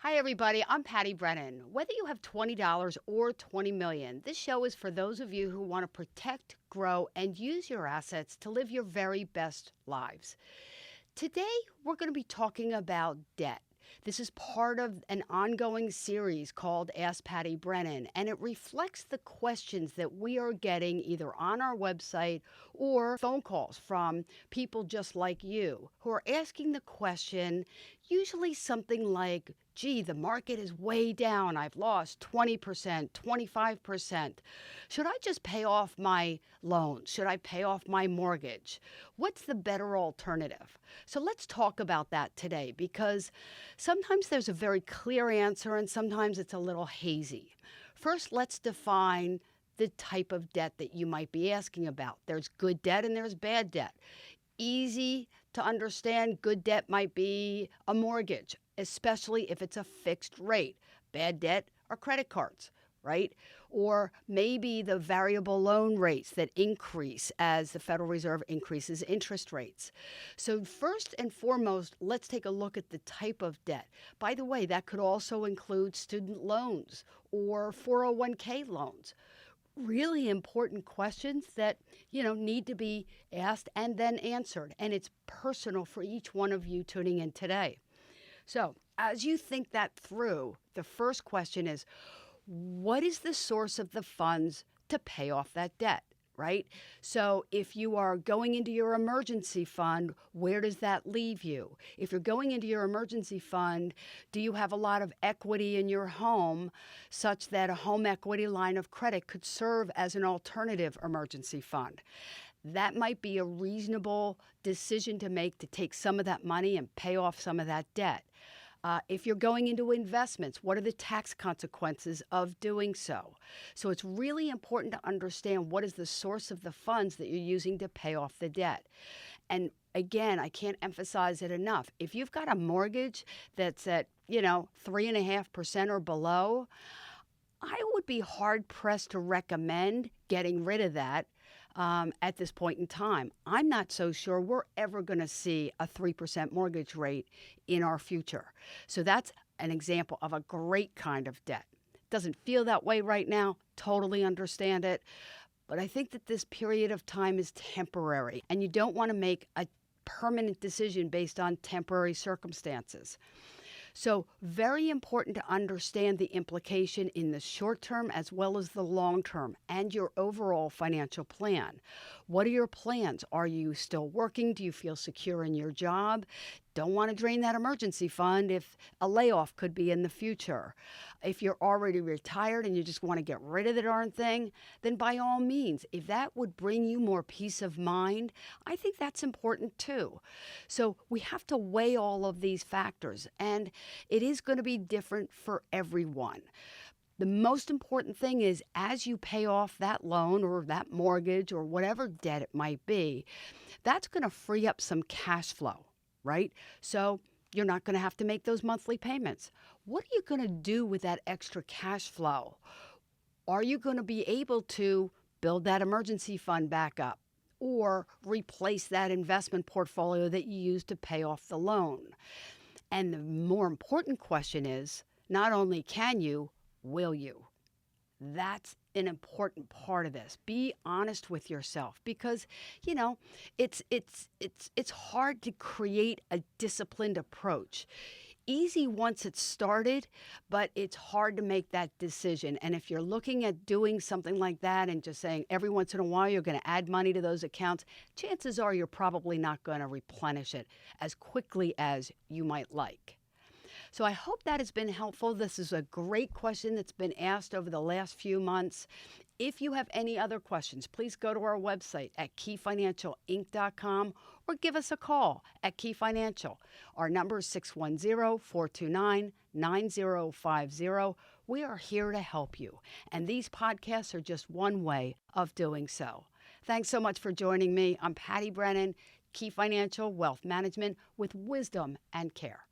Hi, everybody. I'm Patti Brennan. Whether you have $20 or $20 million, this show is for those of you who want to protect, grow, and use your assets to live your very best lives. Today, we're going to be talking about debt. This is part of an ongoing series called Ask Patti Brennan, and it reflects the questions that we are getting either on our website or phone calls from people just like you who are asking the question, usually something like, gee, the market is way down. I've lost 20%, 25%. Should I just pay off my loan? Should I pay off my mortgage? What's the better alternative? So let's talk about that today, because sometimes there's a very clear answer and sometimes it's a little hazy. First, let's define the type of debt that you might be asking about. There's good debt and there's bad debt. Easy to understand, good debt might be a mortgage, especially if it's a fixed rate. Bad debt are credit cards, right? Or maybe the variable loan rates that increase as the Federal Reserve increases interest rates. So first and foremost, let's take a look at the type of debt. By the way, that could also include student loans or 401k loans. Really important questions that, need to be asked and then answered. And it's personal for each one of you tuning in today. So as you think that through, the first question is, what is the source of the funds to pay off that debt, right? So if you are going into your emergency fund, where does that leave you? If you're going into your emergency fund, do you have a lot of equity in your home such that a home equity line of credit could serve as an alternative emergency fund? That might be a reasonable decision to make, to take some of that money and pay off some of that debt. If you're going into investments, what are the tax consequences of doing so? So it's really important to understand what is the source of the funds that you're using to pay off the debt. And again, I can't emphasize it enough. If you've got a mortgage that's at, 3.5% or below, I would be hard-pressed to recommend getting rid of that at this point in time. I'm not so sure we're ever going to see a 3% mortgage rate in our future. So that's an example of a great kind of debt. Doesn't feel that way right now. Totally understand it. But I think that this period of time is temporary, and you don't want to make a permanent decision based on temporary circumstances. So very important to understand the implication in the short term as well as the long term and your overall financial plan. What are your plans? Are you still working? Do you feel secure in your job? Don't want to drain that emergency fund if a layoff could be in the future. If you're already retired and you just want to get rid of the darn thing, then by all means, if that would bring you more peace of mind, I think that's important too. So we have to weigh all of these factors, and it is going to be different for everyone. The most important thing is, as you pay off that loan or that mortgage or whatever debt it might be, that's going to free up some cash flow, right? So you're not going to have to make those monthly payments. What are you going to do with that extra cash flow? Are you going to be able to build that emergency fund back up or replace that investment portfolio that you used to pay off the loan? And the more important question is, not only can you, will you? That's an important part of this. Be honest with yourself, because it's hard to create a disciplined approach. Easy once it's started, but it's hard to make that decision. And if you're looking at doing something like that and just saying every once in a while you're going to add money to those accounts, chances are you're probably not going to replenish it as quickly as you might like. So I hope that has been helpful. This is a great question that's been asked over the last few months. If you have any other questions, please go to our website at keyfinancialinc.com or give us a call at Key Financial. Our number is 610-429-9050. We are here to help you, and these podcasts are just one way of doing so. Thanks so much for joining me. I'm Patti Brennan, Key Financial Wealth Management with wisdom and care.